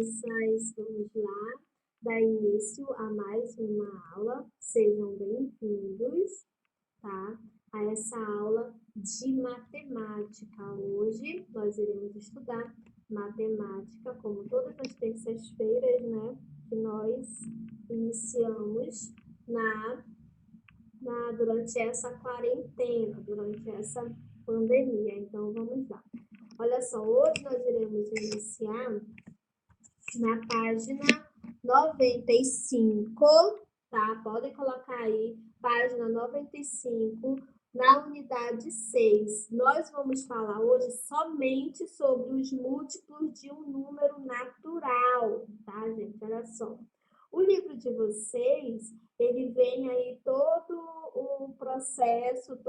crianças, vamos lá dar início a mais uma aula. Sejam bem-vindos, tá? A essa aula de matemática. Hoje nós iremos estudar matemática, como todas as terças-feiras, né? Que nós iniciamos durante essa quarentena, durante essa pandemia. Então, vamos lá. Olha só, hoje nós iremos iniciar na página 95, tá? Podem colocar aí, página 95, na unidade 6. Nós vamos falar hoje somente sobre os múltiplos de um número natural, tá, gente? Olha só. O livro de vocês, ele vem aí todo o processo,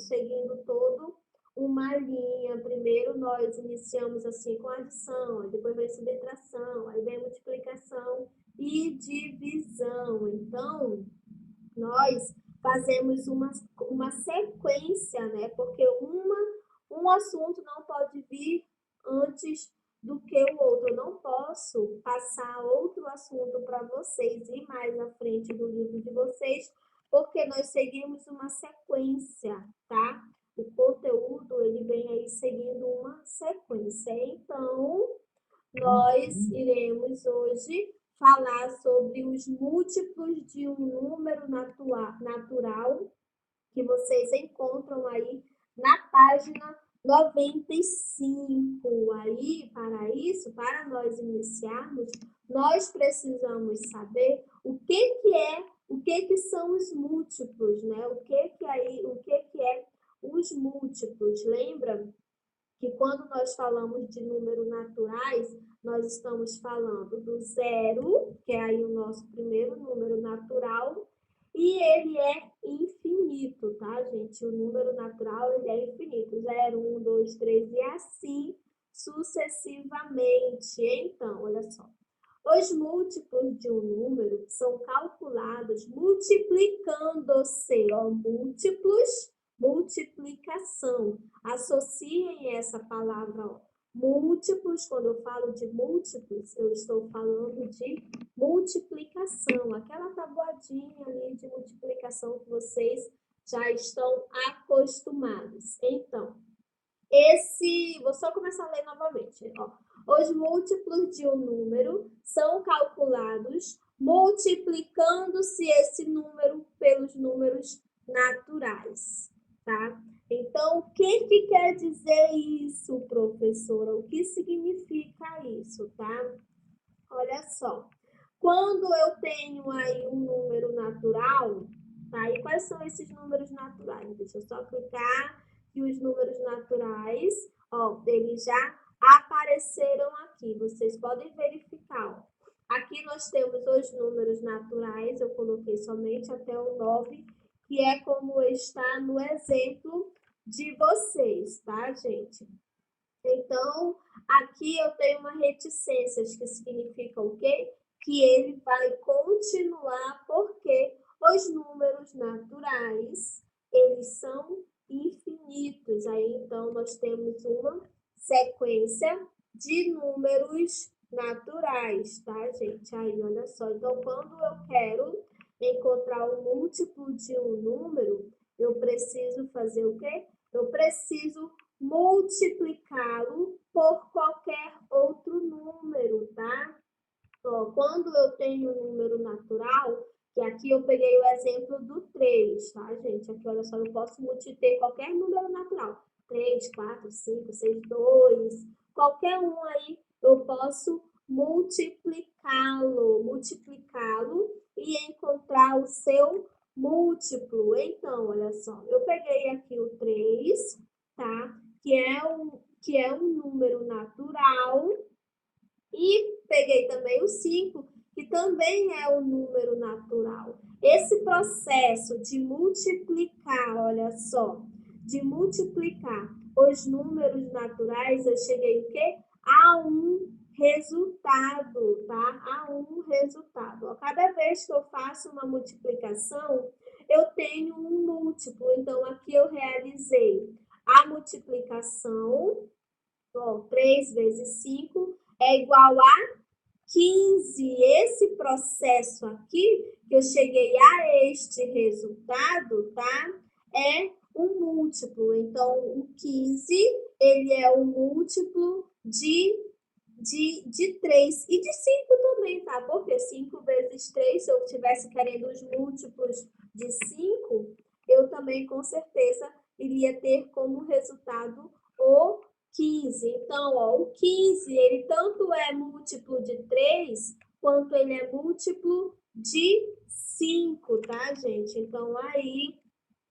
seguindo todo uma linha. Primeiro nós iniciamos assim com adição, aí depois vem subtração, aí vem multiplicação e divisão. Então, nós fazemos uma sequência, né? Porque um assunto não pode vir antes do que o outro. Eu não posso passar outro assunto para vocês e mais à frente do livro de vocês, porque nós seguimos uma sequência, tá? O conteúdo, ele vem aí seguindo uma sequência. Então, nós iremos hoje falar sobre os múltiplos de um número natural que vocês encontram aí na página 95. Aí, para nós iniciarmos, nós precisamos saber o que são os múltiplos, né? O que é os múltiplos? Lembra que quando nós falamos de números naturais, nós estamos falando do zero, que é aí o nosso primeiro número natural, e ele é infinito, tá, gente? O número natural, ele é infinito. 0, 1, 2, 3 e assim sucessivamente. Então, olha só. Os múltiplos de um número são calculados multiplicando-se, múltiplos, multiplicação. Associem essa palavra, múltiplos. Quando eu falo de múltiplos, eu estou falando de multiplicação, aquela tabuadinha ali de multiplicação que vocês já estão acostumados. Então, vou só começar a ler novamente, ó. Os múltiplos de um número são calculados multiplicando-se esse número pelos números naturais, tá? Então, o que quer dizer isso, professora? O que significa isso, tá? Olha só. Quando eu tenho aí um número natural, tá? E quais são esses números naturais? Deixa eu só clicar que os números naturais, ó, eles já apareceram aqui. Vocês podem verificar, ó. Aqui nós temos os números naturais, eu coloquei somente até o 9, que é como está no exemplo de vocês, tá, gente? Então, aqui eu tenho uma reticência, que significa o quê? Que ele vai continuar, porque os números naturais, eles são infinitos. Aí, então, nós temos uma sequência de números naturais, tá, gente? Aí, olha só. Então, quando eu quero encontrar o múltiplo de um número, eu preciso fazer o quê? Eu preciso multiplicá-lo por qualquer outro número, tá? Ó, quando eu tenho um número natural, que aqui eu peguei o exemplo do 3, tá, gente? Aqui, olha só, eu posso multiplicar qualquer número natural. 3, 4, 5, 6, 2, qualquer um aí eu posso multiplicá-lo e encontrar o seu múltiplo. Então, olha só, eu peguei aqui o 3, tá? Que é um número natural, e peguei também o 5, que também é um número natural. Esse processo de multiplicar, olha só, de multiplicar os números naturais, eu cheguei o quê? A um resultado, tá? A um resultado. Ó, cada vez que eu faço uma multiplicação, eu tenho um múltiplo. Então, aqui eu realizei a multiplicação, ó, 3 vezes 5 é igual a 15, esse processo aqui, que eu cheguei a este resultado, tá? É um múltiplo. Então, o 15, ele é um múltiplo de 3 e de 5 também, tá? Porque 5 vezes 3, se eu estivesse querendo os múltiplos de 5, eu também, com certeza, iria ter como resultado o 15. Então, ó, o 15, ele tanto é múltiplo de 3, quanto ele é múltiplo de 5, tá, gente? Então, aí,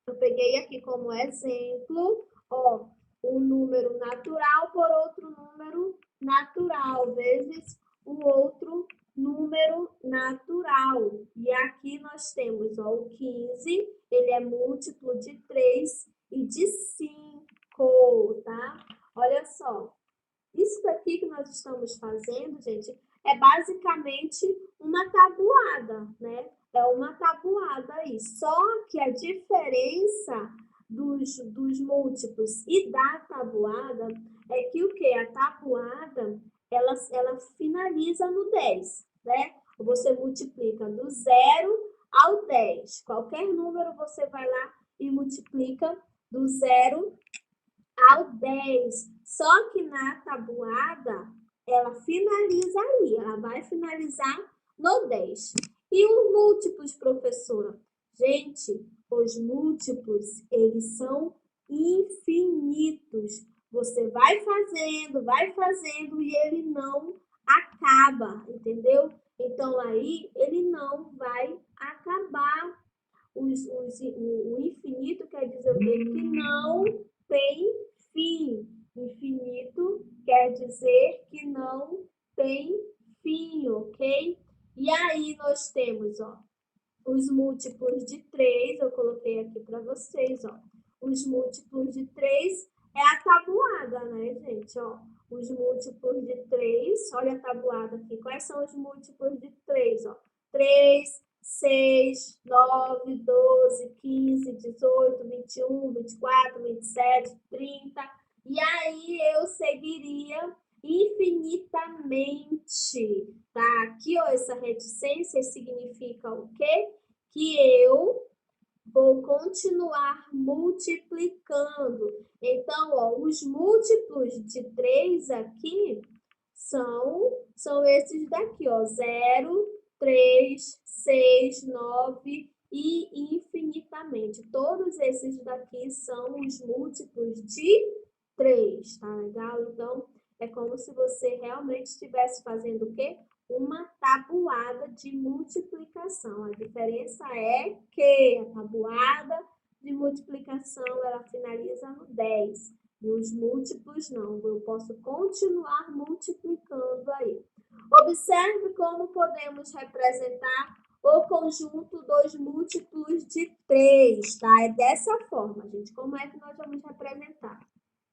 eu peguei aqui como exemplo, ó, um número natural por outro número natural, vezes o outro número natural. E aqui nós temos, ó, o 15, ele é múltiplo de 3 e de 5, tá? Olha só, isso daqui que nós estamos fazendo, gente, é basicamente uma tabuada, né? É uma tabuada aí. Só que a diferença dos múltiplos e da tabuada é que o que? A tabuada, ela finaliza no 10, né? Você multiplica do 0 ao 10. Qualquer número você vai lá e multiplica do 0 ao 10. Só que na tabuada, ela finaliza ali, ela vai finalizar no 10. E os múltiplos, professora? Gente, os múltiplos, eles são infinitos. Você vai fazendo e ele não acaba, entendeu? Então, aí, ele não vai acabar. O infinito quer dizer o quê? Que não tem fim. Infinito quer dizer que não tem fim, ok? E aí nós temos, ó, os múltiplos de 3, eu coloquei aqui para vocês, ó. Os múltiplos de 3 é a tabuada, né, gente? Ó, os múltiplos de 3, olha a tabuada aqui. Quais são os múltiplos de 3? Ó? 3, 6, 9, 12, 15, 18, 21, 24, 27, 30. E aí eu seguiria infinitamente, tá? Aqui, ó, essa reticência significa o quê? Que eu vou continuar multiplicando. Então, ó, os múltiplos de 3 aqui são esses daqui, ó, 0, 3, 6, 9 e infinitamente. Todos esses daqui são os múltiplos de 3, tá legal? Então, é como se você realmente estivesse fazendo o quê? Uma tabuada de multiplicação. A diferença é que a tabuada de multiplicação ela finaliza no 10 e os múltiplos não. Eu posso continuar multiplicando aí. Observe como podemos representar o conjunto dos múltiplos de 3, tá? É dessa forma, gente. Como é que nós vamos representar?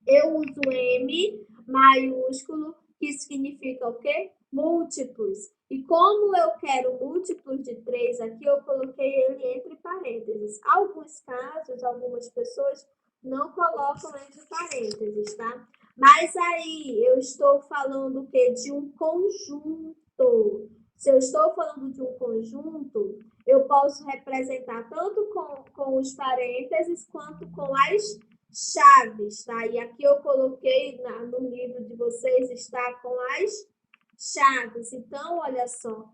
Eu uso M maiúsculo, que significa o quê? Múltiplos. E como eu quero múltiplos de 3 aqui, eu coloquei ele entre parênteses. Alguns casos, algumas pessoas não colocam entre parênteses, tá? Mas aí eu estou falando o quê? De um conjunto. Se eu estou falando de um conjunto, eu posso representar tanto com os parênteses quanto com as chaves, tá? E aqui eu coloquei no livro de vocês, está com as chaves. Então, olha só,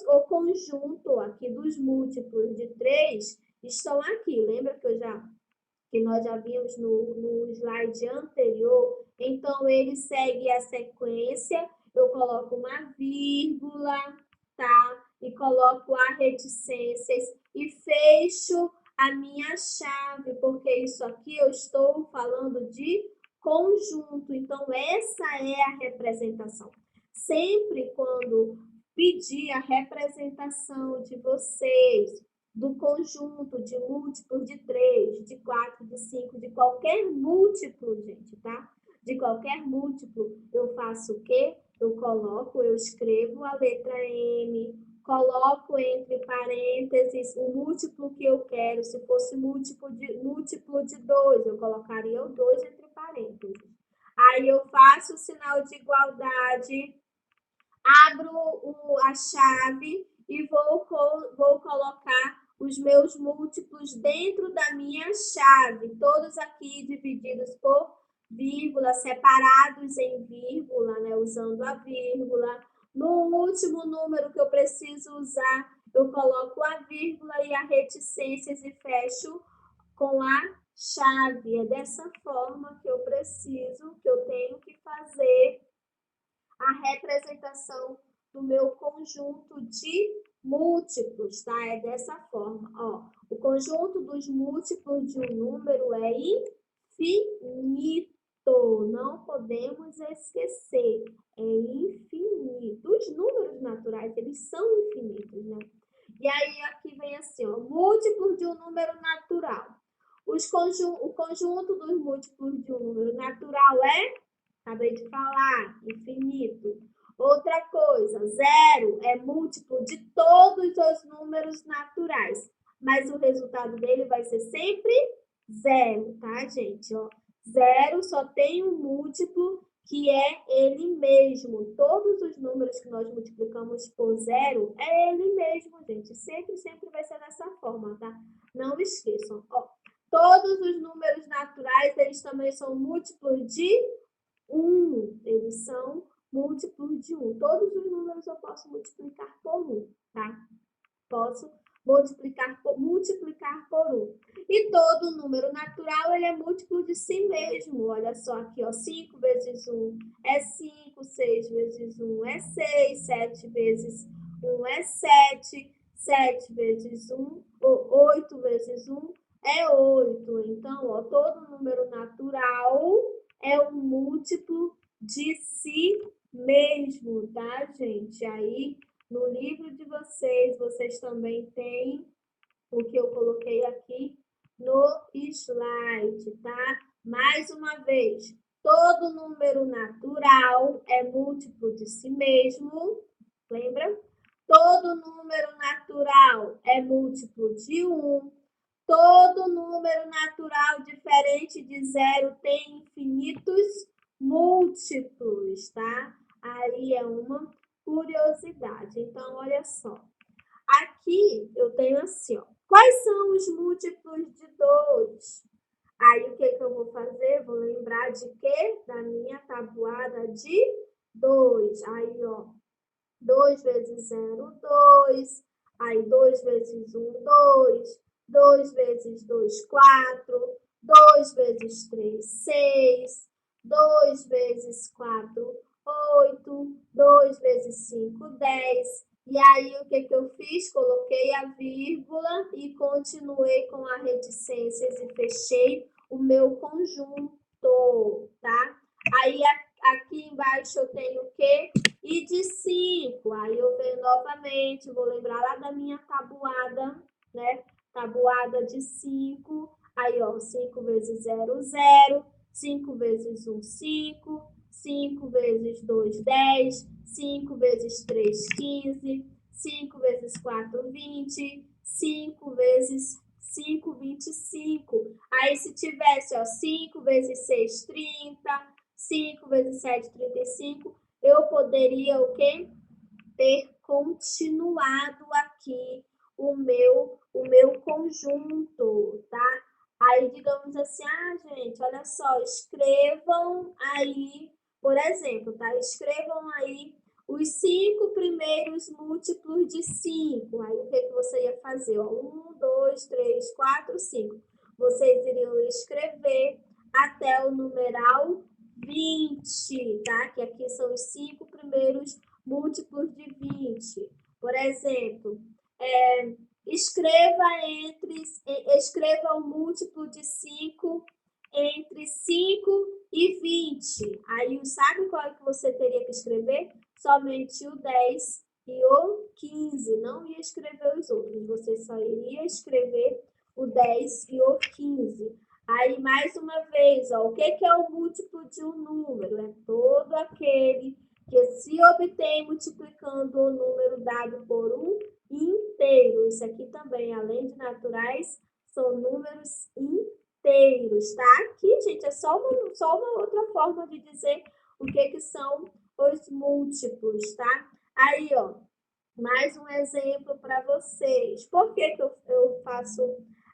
o conjunto aqui dos múltiplos de 3 estão aqui. Lembra que nós já vimos no slide anterior? Então, ele segue a sequência. Eu coloco uma vírgula, tá? E coloco a reticências e fecho a minha chave, porque isso aqui eu estou falando de conjunto. Então, essa é a representação. Sempre quando pedir a representação de vocês do conjunto de múltiplos de 3, de 4, de 5, de qualquer múltiplo, gente, tá? De qualquer múltiplo, eu faço o quê? Eu escrevo a letra M, coloco entre parênteses o múltiplo que eu quero. Se fosse múltiplo de 2, eu colocaria o 2 entre parênteses. Aí eu faço o sinal de igualdade, abro a chave e vou colocar os meus múltiplos dentro da minha chave, todos aqui divididos por vírgula, separados em vírgula, né, usando a vírgula. No último número que eu preciso usar, eu coloco a vírgula e a reticências e fecho com a chave. É dessa forma que eu tenho que fazer a representação do meu conjunto de múltiplos, tá? É dessa forma, ó. O conjunto dos múltiplos de um número é infinito. Não podemos esquecer, é infinito. Os números naturais, eles são infinitos, né? E aí aqui vem assim, ó, múltiplos de um número natural. O conjunto dos múltiplos de um número natural é, acabei de falar, infinito. Outra coisa, zero é múltiplo de todos os números naturais, mas o resultado dele vai ser sempre zero, tá, gente? Ó, zero só tem um múltiplo que é ele mesmo. Todos os números que nós multiplicamos por zero é ele mesmo, gente. Sempre vai ser dessa forma, tá? Não esqueçam. Ó, todos os números naturais, eles também são múltiplos de 1. Eles são múltiplos de 1. Todos os números eu posso multiplicar por 1, tá? Posso multiplicar por 1. E todo número natural, ele é múltiplo de si mesmo. Olha só aqui, ó, 5 vezes 1 é 5, 6 vezes 1 é 6, 7 vezes 1 é 7, 7 vezes 1, 8 vezes 1 é 8. Então, ó, todo número natural é um múltiplo de si mesmo, tá, gente? Aí, no livro de vocês também têm o que eu coloquei aqui no slide, tá? Mais uma vez, todo número natural é múltiplo de si mesmo, lembra? Todo número natural é múltiplo de 1. Todo número natural diferente de zero tem infinitos múltiplos, tá? Aí é uma curiosidade. Então, olha só. Aqui eu tenho assim, ó. Quais são os múltiplos de 2? Aí o que eu vou fazer? Vou lembrar de quê? Da minha tabuada de 2. Aí, ó. 2 vezes 0, 2. Aí 2 vezes 1, 2. 2 vezes 2, 4. 2 vezes 3, 6. 2 vezes 4, 8. 2 vezes 5, 10. E aí, o que eu fiz? Coloquei a vírgula e continuei com a reticências e fechei o meu conjunto, tá? Aí, aqui embaixo eu tenho o quê? E de 5. Aí eu venho novamente, vou lembrar lá da minha tabuada, né? Tabuada de 5. Aí, ó, 5 vezes 0, 0. 5 vezes 1, 5. 5 vezes 2, 10. 5 vezes 3, 15. 5 vezes 4, 20. 5 vezes 5, 25. Aí, se tivesse, ó, 5 vezes 6, 30. 5 vezes 7, 35. Eu poderia o quê? Ter continuado aqui o meu conjunto, tá? Aí, digamos assim, gente, olha só, escrevam aí, por exemplo, tá? Escrevam aí os 5 primeiros múltiplos de 5. Aí, o que você ia fazer? 1, 2, 3, 4, 5. Vocês iriam escrever até o numeral 20, tá? Que aqui são os 5 primeiros múltiplos de 20. Por exemplo, escreva o múltiplo de 5 entre 5 e 20. Aí, sabe qual é que você teria que escrever? Somente o 10 e o 15. Não ia escrever os outros. Você só iria escrever o 10 e o 15. Aí, mais uma vez, ó, o que é o múltiplo de um número? É todo aquele que se obtém multiplicando o número dado por um inteiro. Isso aqui também, além de naturais, são números inteiros, tá? Aqui, gente, é só uma outra forma de dizer o que são os múltiplos, tá? Aí, ó, Mais um exemplo para vocês. Por que eu faço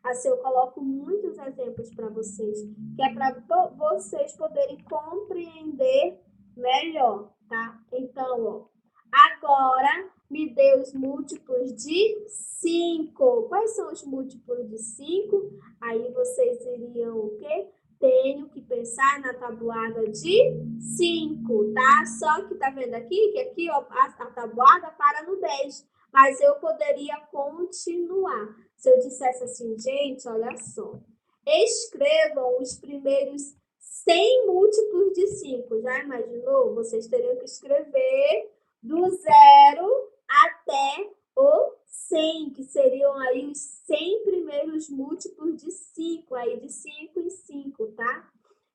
assim? Eu coloco muitos exemplos para vocês, que é para vocês poderem compreender melhor, tá? Então, ó, agora me dê os múltiplos de 5. Quais são os múltiplos de 5? Aí vocês iriam o quê? Tenho que pensar na tabuada de 5, tá? Só que tá vendo aqui, que aqui ó, a tabuada para no 10, mas eu poderia continuar. Se eu dissesse assim, gente, olha só, escrevam os primeiros 100 múltiplos de 5. Já imaginou? Vocês teriam que escrever do 0 até o 100, que seriam aí os 100 primeiros múltiplos de 5, aí de 5 em 5, tá?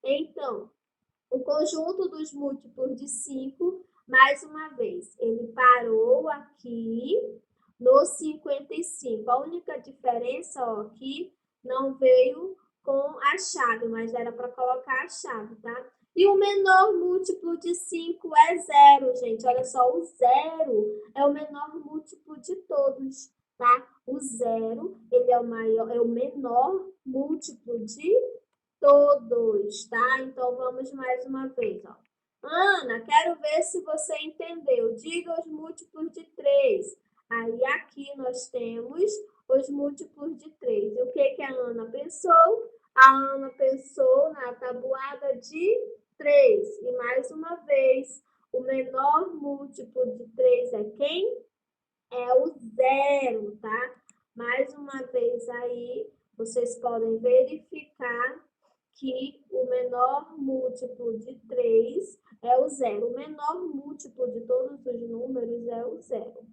Então, o conjunto dos múltiplos de 5, mais uma vez, ele parou aqui no 55. A única diferença, ó, que não veio com a chave, mas era para colocar a chave, tá? E o menor múltiplo de 5 é 0, gente. Olha só, o 0 é o menor múltiplo de todos, tá? O 0, ele é o menor múltiplo de todos, tá? Então, vamos mais uma vez, ó. Ana, quero ver se você entendeu. Diga os múltiplos de 3. Aí, aqui nós temos os múltiplos de 3. E o que a Ana pensou? A Ana pensou na tabuada de 3. E, mais uma vez, o menor múltiplo de 3 é quem? É o 0, tá? Mais uma vez aí, vocês podem verificar que o menor múltiplo de 3 é o 0. O menor múltiplo de todos os números é o 0,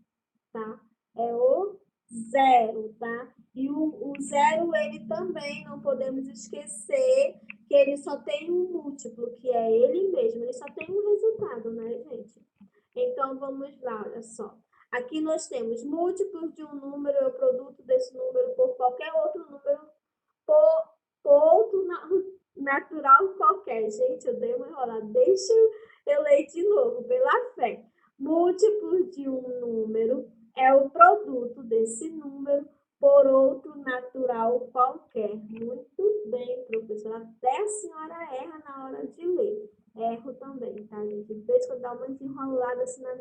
tá? É o 0, tá? E o 0, ele também não podemos esquecer que ele só tem um múltiplo, que é ele mesmo. Ele só tem um resultado, né, gente? Então, vamos lá, olha só. Aqui nós temos múltiplos de um número, é o produto desse número por qualquer outro número, por outro natural qualquer. Gente, eu dei uma enrolada. Deixa eu ler de novo, pela fé. Múltiplos de um número é o produto desse número por outro natural qualquer. Muito bem, professora. Até a senhora erra na hora de ler. Erro também, tá, gente? De vez que eu dou uma enrolada assim na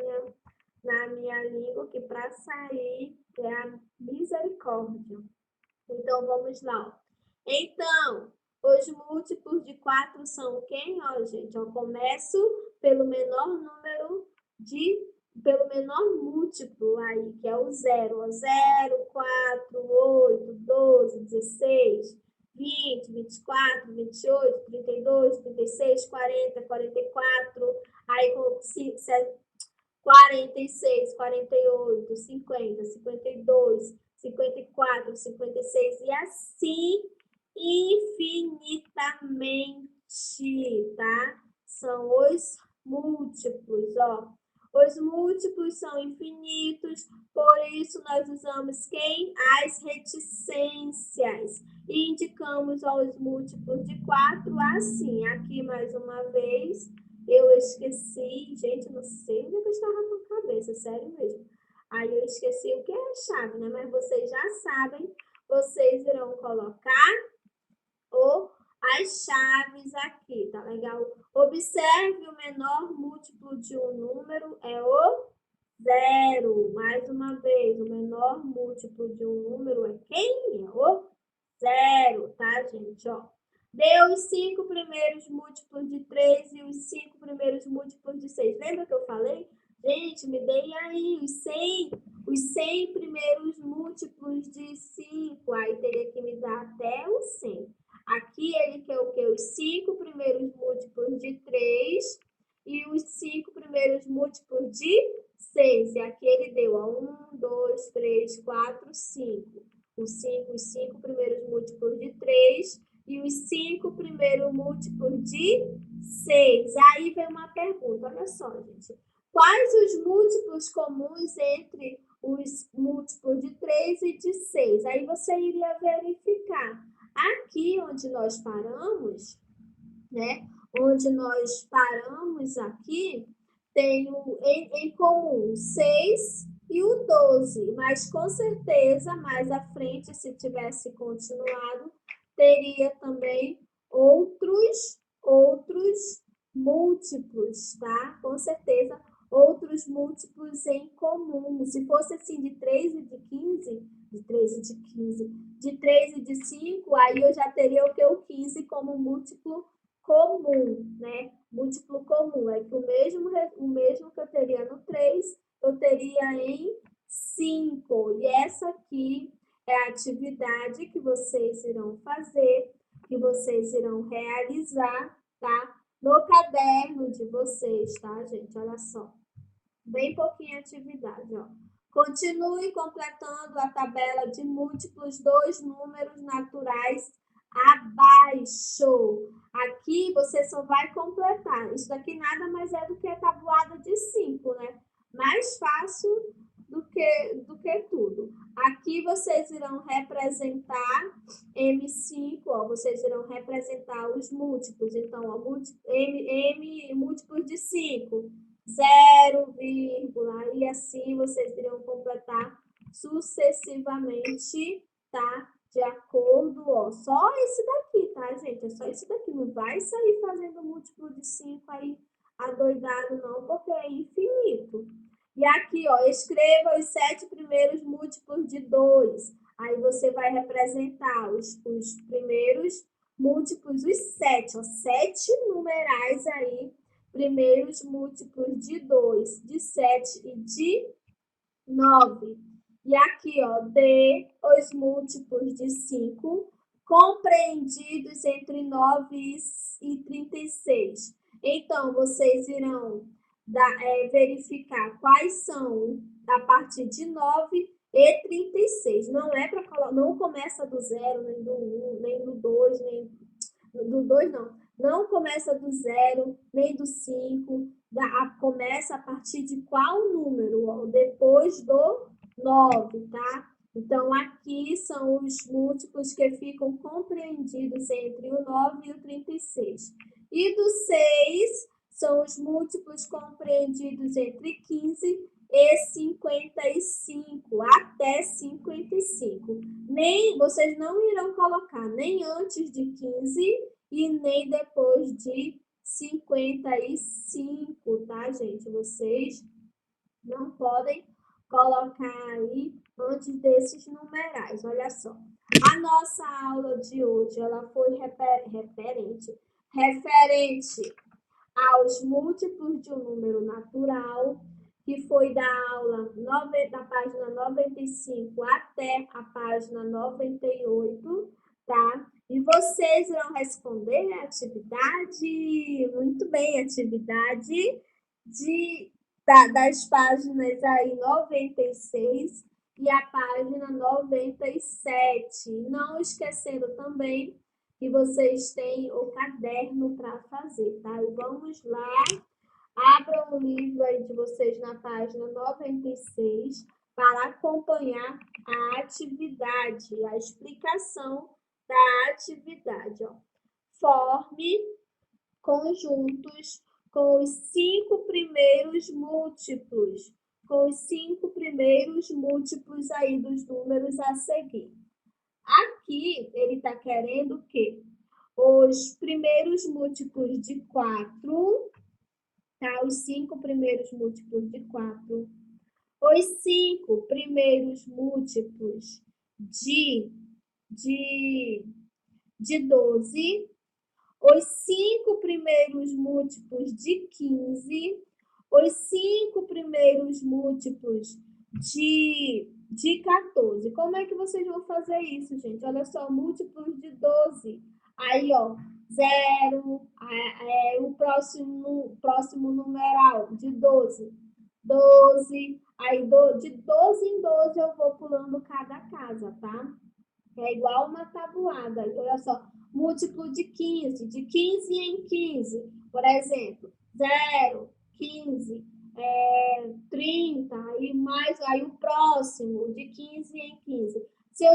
minha língua, que para sair é a misericórdia. Então, vamos lá. Então, os múltiplos de 4 são quem? Ó, gente, eu começo pelo menor número pelo menor múltiplo aí, que é o 0. 0, 4, 8, 12, 16, 20, 24, 28, 32, 36, 40, 44, aí com 46, 48, 50, 52, 54, 56 e assim infinitamente, tá? São os múltiplos, ó. Os múltiplos são infinitos, por isso nós usamos quem? As reticências. E indicamos os múltiplos de 4 assim. Aqui mais uma vez, eu esqueci, gente, não sei onde eu estava com a cabeça, sério mesmo. Aí eu esqueci o que é a chave, né? Mas vocês já sabem, vocês irão colocar as chaves aqui, tá legal? Observe o menor múltiplo de um número é o 0. Mais uma vez, o menor múltiplo de um número é quem? É o 0, tá, gente? Ó. Deu os 5 primeiros múltiplos de 3 e os 5 primeiros múltiplos de 6. Lembra que eu falei? Gente, me deem aí os 100 primeiros múltiplos de 5. Aí teria que me dar até o 100. Aqui ele quer o quê? Os 5 primeiros múltiplos de 3 e os 5 primeiros múltiplos de 6. E aqui ele deu 1, 2, 3, 4, 5. Os 5 primeiros múltiplos de 3 e os 5 primeiros múltiplos de 6. Aí vem uma pergunta, olha só, gente. Quais os múltiplos comuns entre os múltiplos de 3 e de 6? Aí você iria verificar. Aqui onde nós paramos, né? Onde nós paramos aqui, tem em comum 6 e o 12. Mas com certeza, mais à frente, se tivesse continuado, teria também outros múltiplos, tá? Com certeza, outros múltiplos em comum. Se fosse assim de 3 e de 15, de 3 e de 15, de 3 e de 5, aí eu já teria o que? O 15 como múltiplo comum, né? Múltiplo comum é que o mesmo que eu teria no 3, eu teria em 5. E essa aqui é a atividade que vocês irão fazer, que vocês irão realizar, tá? No caderno de vocês, tá, gente? Olha só. Bem pouquinha atividade, ó. Continue completando a tabela de múltiplos dos números naturais abaixo. Aqui você só vai completar. Isso daqui nada mais é do que a tabuada de 5, né? Mais fácil do que tudo. Aqui vocês irão representar M5, ó, vocês irão representar os múltiplos. Então, ó, múltiplos de 5. 0, e assim vocês irão completar sucessivamente, tá? De acordo, ó, só esse daqui, tá, gente? É só esse daqui, não vai sair fazendo múltiplo de 5 aí adoidado não, porque é infinito. E aqui, ó, escreva os 7 primeiros múltiplos de 2. Aí você vai representar os primeiros múltiplos, os 7, ó, 7 numerais aí, primeiros múltiplos de 2, de 7 e de 9. E aqui, ó, dê os múltiplos de 5, compreendidos entre 9 e 36. Então, vocês irão verificar quais são a partir de 9 e 36. Não é para não começa do 0, nem do 1, nem do 2, nem do 2 não. Não começa do 0, nem do 5. Começa a partir de qual número? Ó, depois do 9, tá? Então, aqui são os múltiplos que ficam compreendidos entre o 9 e o 36. E do 6 são os múltiplos compreendidos entre 15 e 55, até 55. Vocês não irão colocar nem antes de 15 e nem depois de 55, tá, gente? Vocês não podem colocar aí antes desses numerais. Olha só. A nossa aula de hoje, ela foi referente aos múltiplos de um número natural, que foi da página 95 até a página 98, tá? E vocês irão responder a atividade, muito bem, atividade das páginas aí 96 e a página 97. Não esquecendo também que vocês têm o caderno para fazer, tá? E vamos lá, abram o livro aí de vocês na página 96 para acompanhar a atividade, a explicação da atividade, ó. Forme conjuntos com os 5 primeiros múltiplos, aí dos números a seguir. Aqui, ele está querendo o quê? Os primeiros múltiplos de 4, tá? Os 5 primeiros múltiplos de 4. Os 5 primeiros múltiplos de 12. Os 5 primeiros múltiplos de 15. Os 5 primeiros múltiplos de 14. Como é que vocês vão fazer isso, gente? Olha só, múltiplos de 12. Aí, ó, 0, o próximo numeral de 12. 12. Aí, de 12 em 12 eu vou pulando cada casa, tá? É igual uma tabuada. Olha só, múltiplo de 15 em 15. Por exemplo, 0, 15, 30, aí o próximo, de 15 em 15. Se eu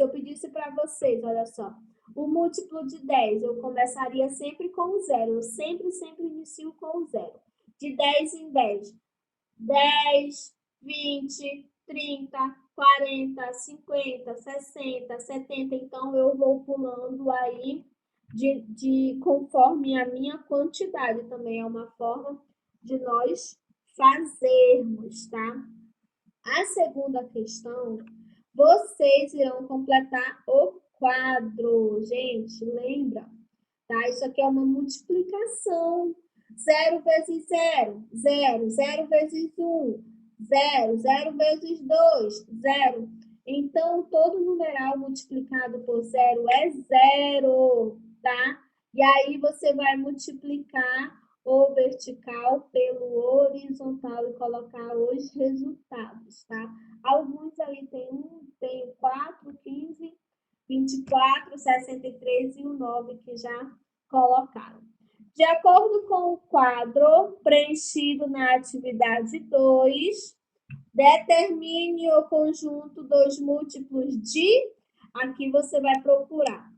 pedisse para vocês, olha só, o múltiplo de 10, eu começaria sempre com o 0. Eu sempre inicio com o 0. De 10 em 10. 10, 20, 30, 40, 50, 60, 70. Então, eu vou pulando aí conforme a minha quantidade. Também é uma forma de nós fazermos, tá? A segunda questão, vocês irão completar o quadro. Gente, lembra? Tá? Isso aqui é uma multiplicação. 0 vezes 0, 0. 0 vezes 1, 0. 0 vezes 2, 0. Então, todo numeral multiplicado por 0 é 0, tá? E aí, você vai multiplicar o vertical pelo horizontal e colocar os resultados, tá? Alguns aí tem 4, 15, 24, 63 e o 9 que já colocaram. De acordo com o quadro preenchido na atividade 2, determine o conjunto dos múltiplos de... Aqui você vai procurar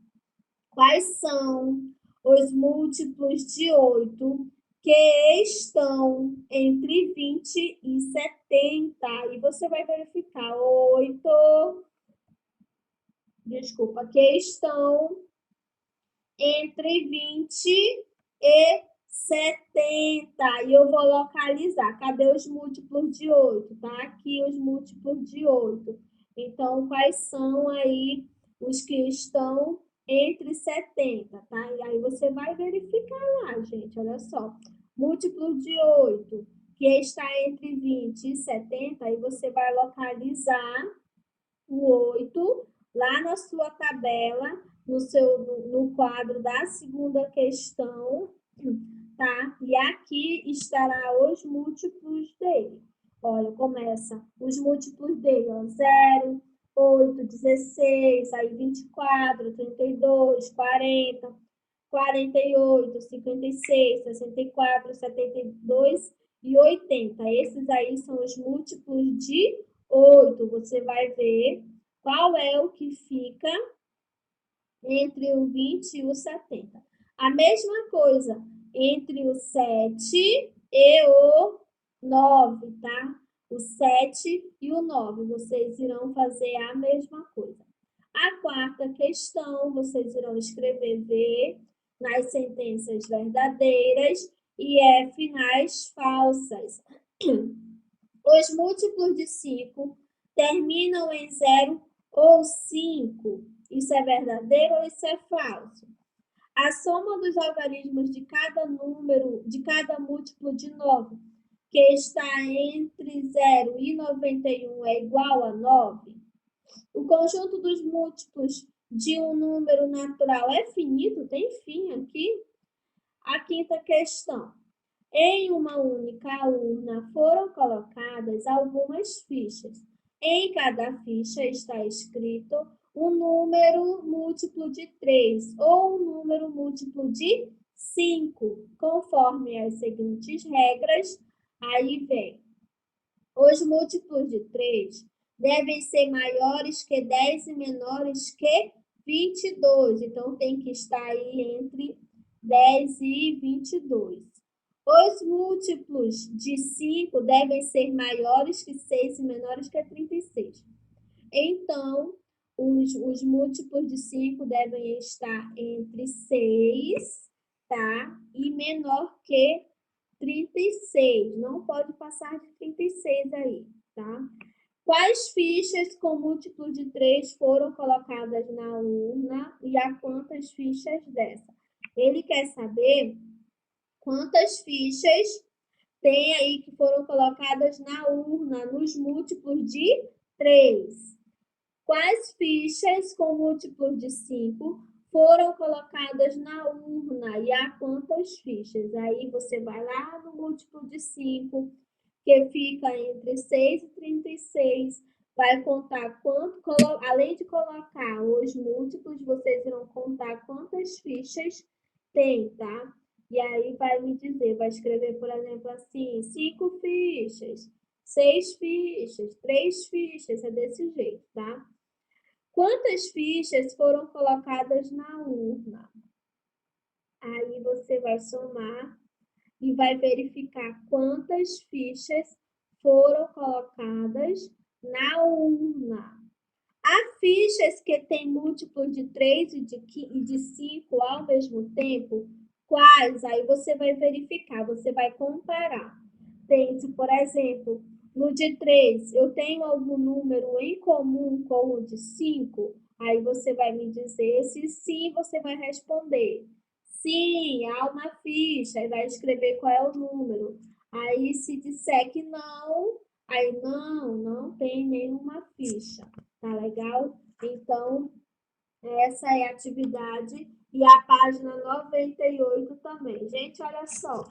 quais são os múltiplos de 8 que estão entre 20 e 70. E você vai verificar 8, que estão entre 20 e 70. E eu vou localizar. Cadê os múltiplos de 8? Tá aqui os múltiplos de 8. Então, quais são aí os que estão entre 70, tá? E aí você vai verificar lá, gente. Olha só. Múltiplo de 8, que está entre 20 e 70, aí você vai localizar o 8 lá na sua tabela, no quadro da segunda questão, tá? E aqui estará os múltiplos dele. Olha, começa os múltiplos dele, ó, 0, 8, 16, aí 24, 32, 40, 48, 56, 64, 72 e 80. Esses aí são os múltiplos de 8. Você vai ver qual é o que fica entre o 20 e o 70. A mesma coisa entre o 7 e o 9, tá? O 7 e o 9, vocês irão fazer a mesma coisa. A quarta questão, vocês irão escrever V nas sentenças verdadeiras e F nas falsas. Os múltiplos de 5 terminam em 0 ou 5. Isso é verdadeiro ou isso é falso? A soma dos algarismos de cada número, de cada múltiplo de 9, que está entre 0 e 91, é igual a 9? O conjunto dos múltiplos de um número natural é finito? Tem fim aqui? A quinta questão. Em uma única urna foram colocadas algumas fichas. Em cada ficha está escrito um número múltiplo de 3 ou um número múltiplo de 5, conforme as seguintes regras. Aí vem. Os múltiplos de 3 devem ser maiores que 10 e menores que 22. Então, tem que estar aí entre 10 e 22. Os múltiplos de 5 devem ser maiores que 6 e menores que 36. Então, os múltiplos de 5 devem estar entre 6, tá? E menor que 36. Não pode passar de 36 aí, tá? Quais fichas com múltiplo de 3 foram colocadas na urna e a quantas fichas dessa? Ele quer saber quantas fichas tem aí que foram colocadas na urna, nos múltiplos de 3. Quais fichas com múltiplos de 5 foram colocadas na urna e há quantas fichas? Aí você vai lá no múltiplo de 5, que fica entre 6 e 36, vai contar além de colocar os múltiplos, vocês irão contar quantas fichas tem, tá? E aí vai me dizer, vai escrever, por exemplo, assim, 5 fichas, 6 fichas, 3 fichas, é desse jeito, tá? Quantas fichas foram colocadas na urna? Aí você vai somar e vai verificar quantas fichas foram colocadas colocadas na urna. Há fichas que têm múltiplos de 3 e de 5 ao mesmo tempo? Quais? Aí você vai verificar, você vai comparar. Tem-se, por exemplo, no de 3, eu tenho algum número em comum com o de 5? Aí você vai me dizer, se sim, você vai responder. Sim, há uma ficha, e vai escrever qual é o número. Aí se disser que não, aí não tem nenhuma ficha, tá legal? Então, essa é a atividade e a página 98 também. Gente, olha só,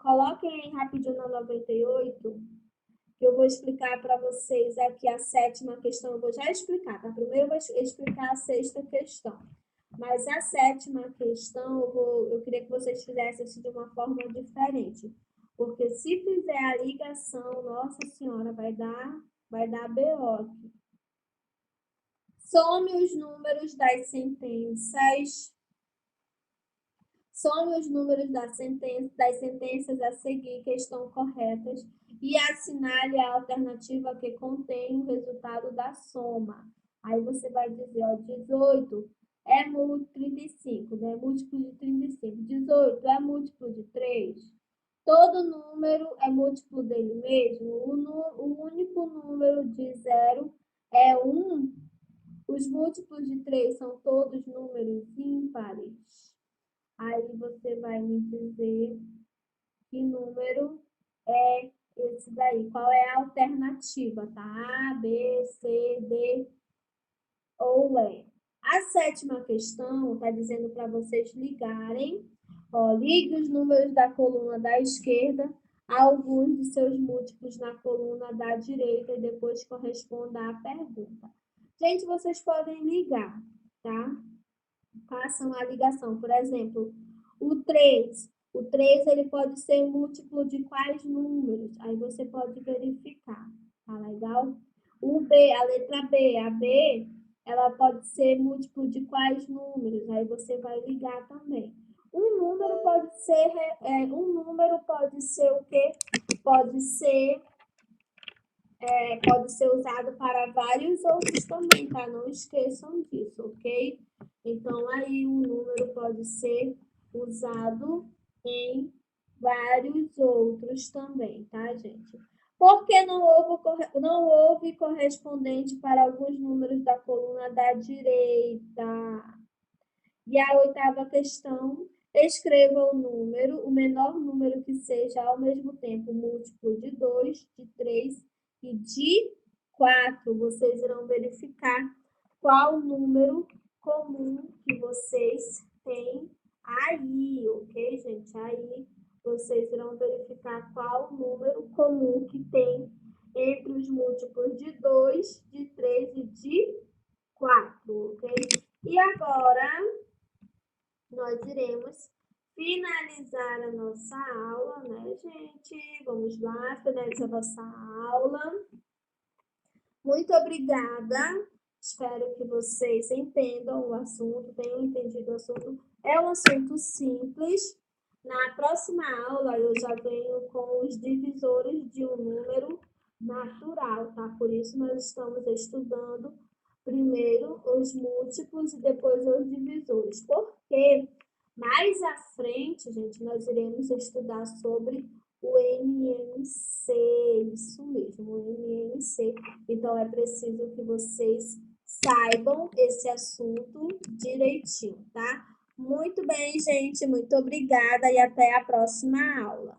coloquem rapidinho na 98, que eu vou explicar para vocês aqui a 7ª questão. Eu vou já explicar, tá? Primeiro eu vou explicar a 6ª questão. Mas a 7ª questão, eu queria que vocês fizessem isso de uma forma diferente. Porque se fizer a ligação, nossa senhora, vai dar BO aqui. Some os números das sentenças. Some os números das sentenças a seguir que estão corretas e assinale a alternativa que contém o resultado da soma. Aí você vai dizer, ó, 18 é 35, né? Múltiplo de 35. 18 é múltiplo de 3. Todo número é múltiplo dele mesmo. O único número de 0 é 1. Os múltiplos de 3 são todos números ímpares. Aí você vai me dizer que número é esse daí. Qual é a alternativa, tá? A, B, C, D ou E. A 7ª questão está dizendo para vocês ligarem. Ó, ligue os números da coluna da esquerda a alguns de seus múltiplos na coluna da direita e depois corresponda à pergunta. Gente, vocês podem ligar, tá? Façam a ligação. Por exemplo, o 3. O 3 ele pode ser múltiplo de quais números? Aí você pode verificar. Tá legal? O B, a letra B. A B, ela pode ser múltiplo de quais números? Aí você vai ligar também. Um número pode ser o quê? Pode ser usado para vários outros também, tá? Não esqueçam disso, ok? Então, aí um número pode ser usado em vários outros também, tá, gente? Por que não houve correspondente para alguns números da coluna da direita? E a 8ª questão, escreva o menor número que seja ao mesmo tempo múltiplo de 2, de 3 e de 4. Vocês irão verificar qual número comum que vocês têm aí, ok, gente? Aí vocês irão verificar qual número comum que tem entre os múltiplos de 2, de 3 e de 4, ok? E agora nós iremos finalizar a nossa aula, né, gente? Vamos lá, finalizar a nossa aula. Muito obrigada. Espero que vocês entendam o assunto, tenham entendido o assunto. É um assunto simples. Na próxima aula, eu já venho com os divisores de um número natural, tá? Por isso, nós estamos estudando primeiro os múltiplos e depois os divisores. Porque mais à frente, gente, nós iremos estudar sobre o MMC, isso mesmo, o MMC. Então, é preciso que vocês saibam esse assunto direitinho, tá? Muito bem, gente, muito obrigada e até a próxima aula.